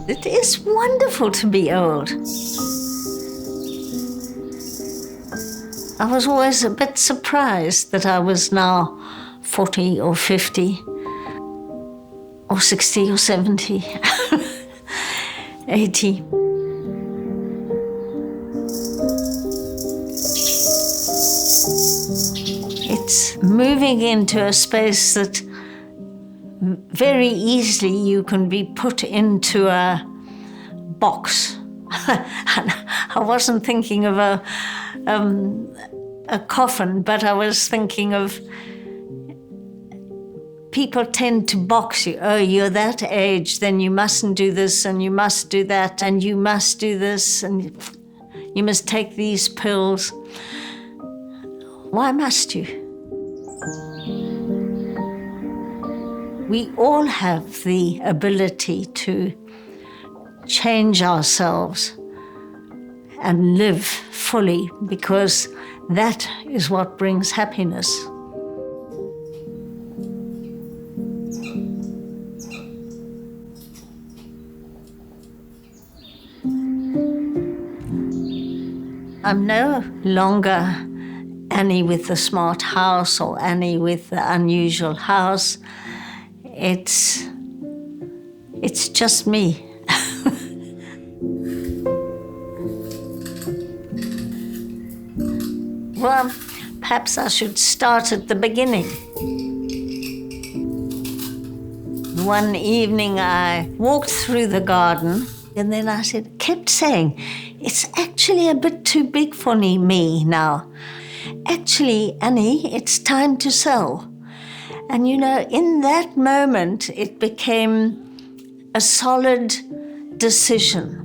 It is wonderful to be old. I was always a bit surprised that I was now 40 or 50 or 60 or 70, 80. It's moving into a space that very easily you can be put into a box. I wasn't thinking of a coffin, but I was thinking of people tend to box you. Oh, you're that age, then you mustn't do this, and you must do that, and you must do this, and you must take these pills. Why must you? We all have the ability to change ourselves and live fully, because that is what brings happiness. I'm no longer Annie with the smart house or Annie with the unusual house. It's just me. Well, perhaps I should start at the beginning. One evening I walked through the garden and then I kept saying, it's actually a bit too big for me now. Actually, Annie, it's time to sell. And you know, in that moment, it became a solid decision.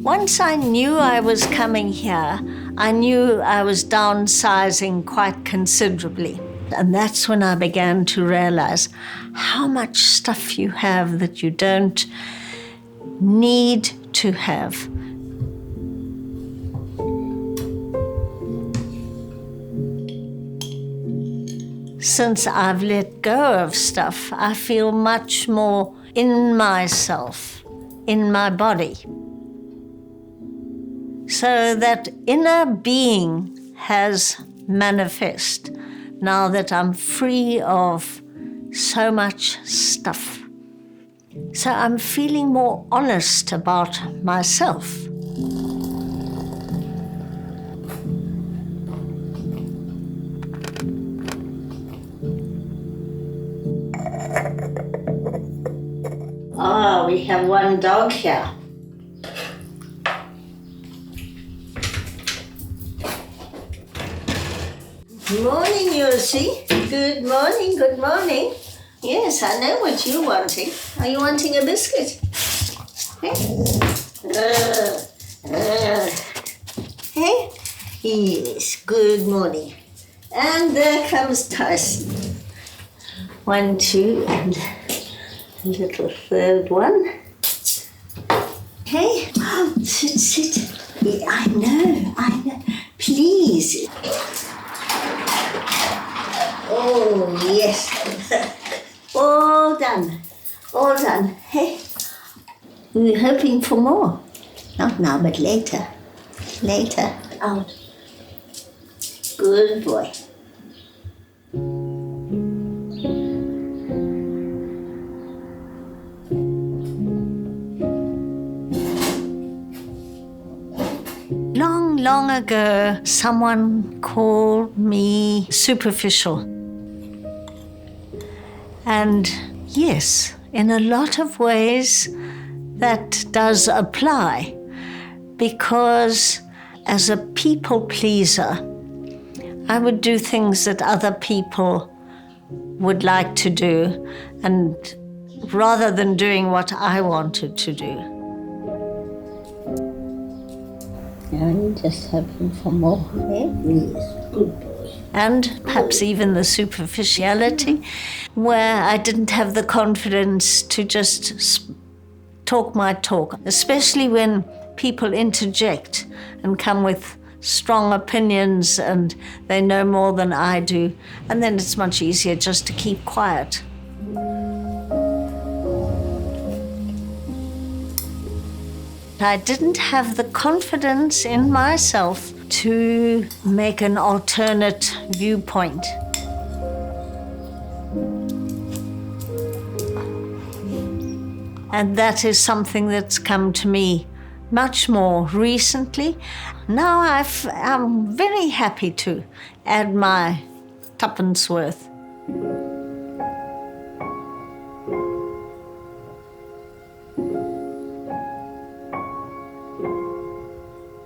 Once I knew I was coming here, I knew I was downsizing quite considerably. And that's when I began to realize how much stuff you have that you don't need to have. Since I've let go of stuff, I feel much more in myself, in my body. So that inner being has manifest now that I'm free of so much stuff. So I'm feeling more honest about myself. Oh, we have one dog here. Good morning, Yossi. Good morning, good morning. Yes, I know what you're wanting. Are you wanting a biscuit? Hey? Hey? Yes, good morning. And there comes Tyson. 1, 2, and a little third one. Hey? Oh, sit. Yeah, I know. Please. Oh, yes. All done. Hey, we were hoping for more. Not now, but later. Out. Good boy. Long ago, someone called me superficial. And yes, in a lot of ways, that does apply, because as a people pleaser, I would do things that other people would like to do, and rather than doing what I wanted to do. And just hoping for more. Yes, good boy. And perhaps even the superficiality, where I didn't have the confidence to just talk my talk, especially when people interject and come with strong opinions and they know more than I do. And then it's much easier just to keep quiet. I didn't have the confidence in myself to make an alternate viewpoint. And that is something that's come to me much more recently. Now I'm very happy to add my tuppence worth.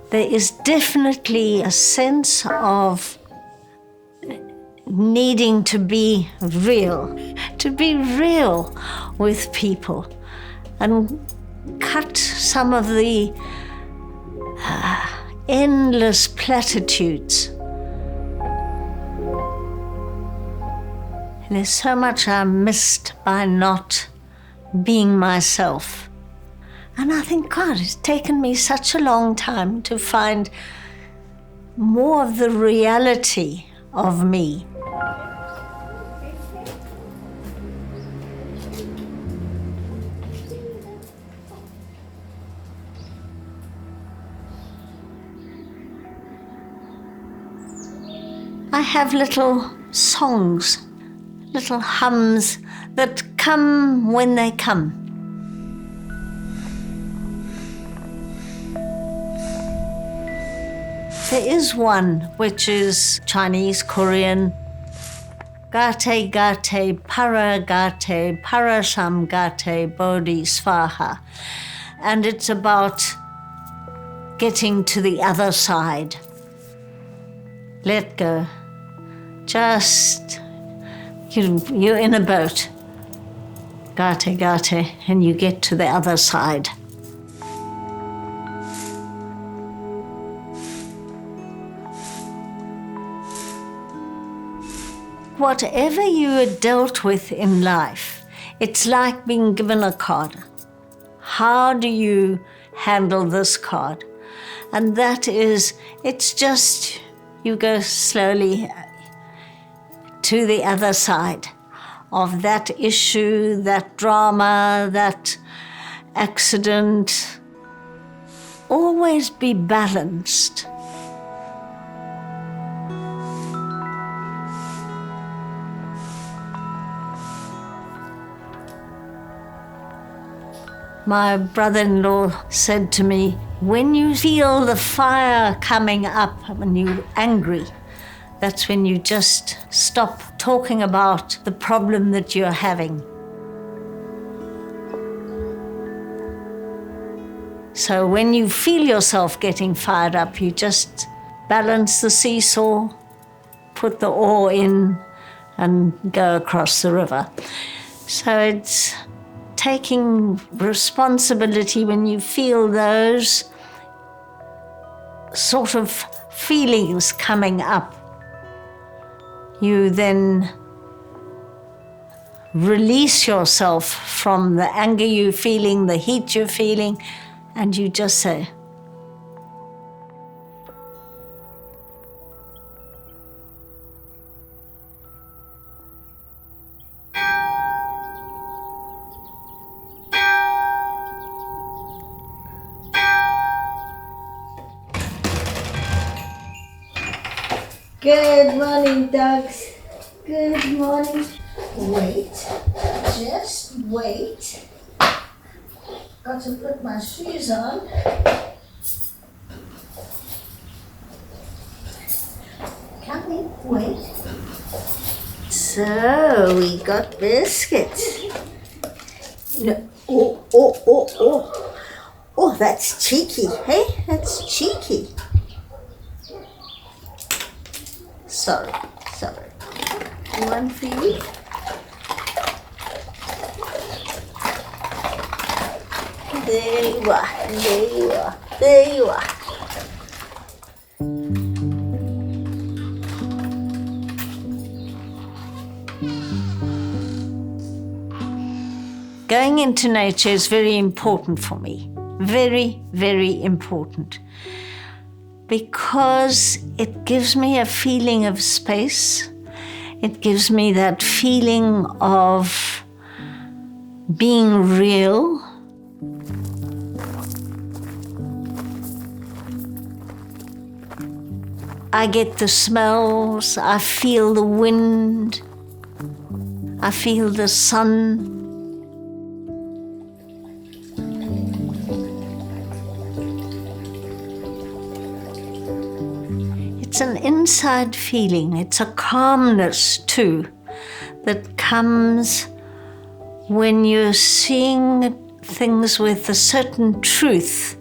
There is definitely a sense of needing to be real with people and cut some of the endless platitudes. There's so much I missed by not being myself. And I think, God, it's taken me such a long time to find more of the reality of me. I have little songs, little hums that come when they come. There is one which is Chinese, Korean. Gate gate para gate parasam gate bodhi svaha. And it's about getting to the other side. Let go. Just, you're in a boat. Gate gate, and you get to the other side. Whatever you are dealt with in life, it's like being given a card. How do you handle this card? And that is, it's just, you go slowly to the other side of that issue, that drama, that accident. Always be balanced. My brother-in-law said to me, when you feel the fire coming up when you're angry, that's when you just stop talking about the problem that you're having. So when you feel yourself getting fired up, you just balance the seesaw, put the oar in, and go across the river. So it's taking responsibility when you feel those sort of feelings coming up. You then release yourself from the anger you're feeling, the heat you're feeling, and you just say, good morning, dogs. Good morning. Wait, just wait. Got to put my shoes on. Come in, wait. So, we got biscuits. No, oh. Oh, that's cheeky, hey? That's cheeky. Sorry. One for you. There you are. Going into nature is very important for me. Very, very important. because it gives me a feeling of space. It gives me that feeling of being real. I get the smells, I feel the wind, I feel the sun. It's an inside feeling, it's a calmness too that comes when you're seeing things with a certain truth,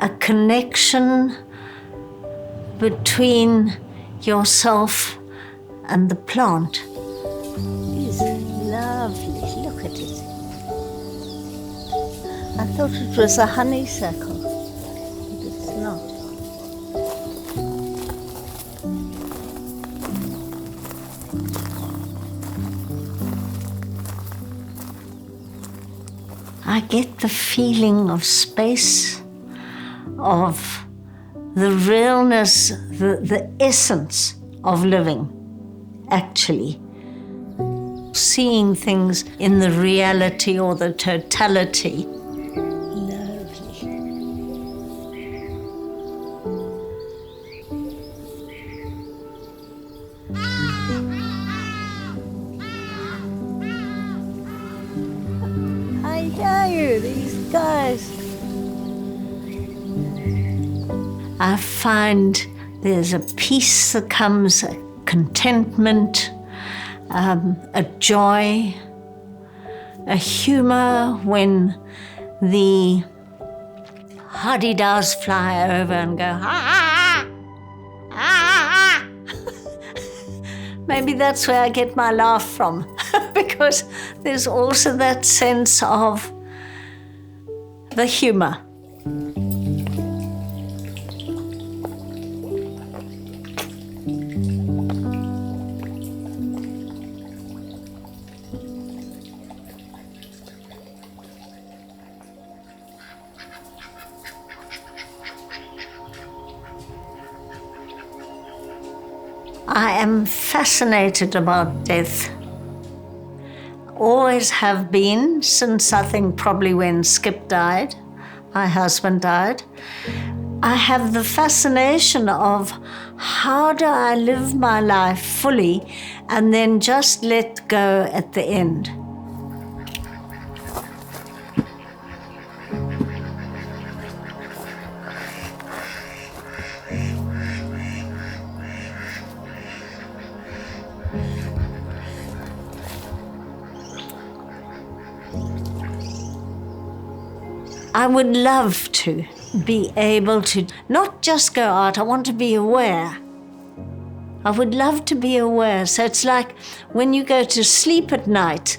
a connection between yourself and the plant. It's lovely, look at it. I thought it was a honeysuckle, but it's not. I get the feeling of space, of the realness, the essence of living, actually. Seeing things in the reality or the totality. Lovely. I hear you, these guys. I find there's a peace that comes, a contentment, a joy, a humor when the hadidas fly over and go, ah, ah, ah, ah. Maybe that's where I get my laugh from, because there's also that sense of the humor. I am fascinated about death. Always have been, since I think probably when Skip died, my husband died. I have the fascination of how do I live my life fully and then just let go at the end. I would love to be able to not just go out, I want to be aware. I would love to be aware. So it's like when you go to sleep at night,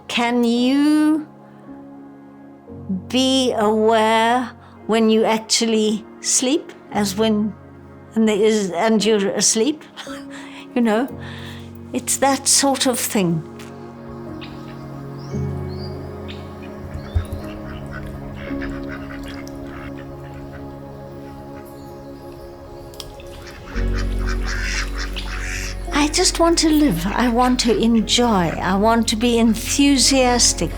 can you be aware when you actually sleep as when and you're asleep? You know, it's that sort of thing. I just want to live. I want to enjoy. I want to be enthusiastic.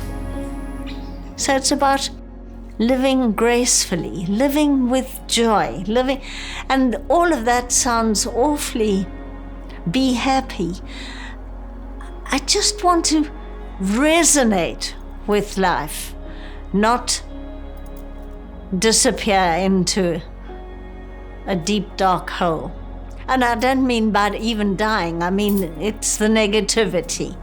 So it's about living gracefully, living with joy, living, and all of that sounds awfully be happy. I just want to resonate with life, not disappear into a deep, dark hole. And I don't mean by even dying, I mean it's the negativity.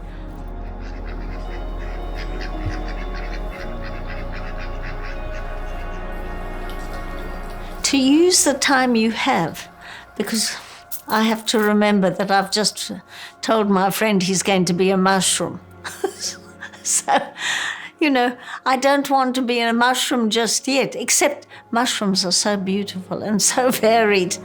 To use the time you have, because I have to remember that I've just told my friend he's going to be a mushroom. So, you know, I don't want to be a mushroom just yet, except mushrooms are so beautiful and so varied.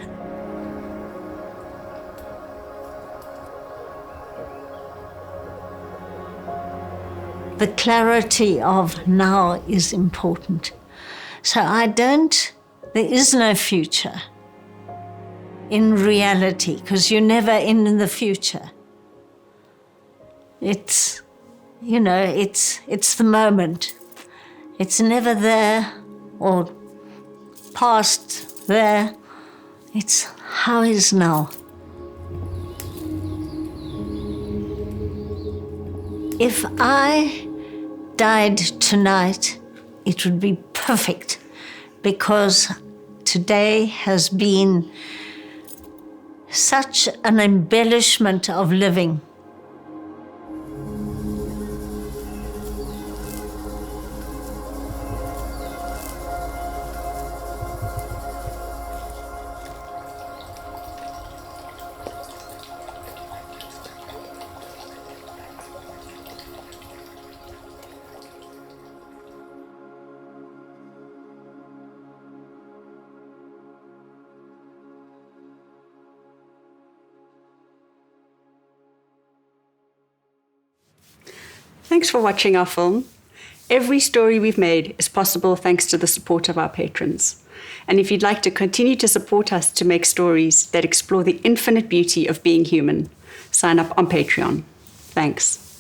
The clarity of now is important. So there is no future. in reality, because you're never in the future. It's, it's the moment. It's never there or past there. It's how is now. If I died tonight, it would be perfect, because today has been such an embellishment of living. Thanks for watching our film. Every story we've made is possible thanks to the support of our patrons. And if you'd like to continue to support us to make stories that explore the infinite beauty of being human, sign up on Patreon. Thanks.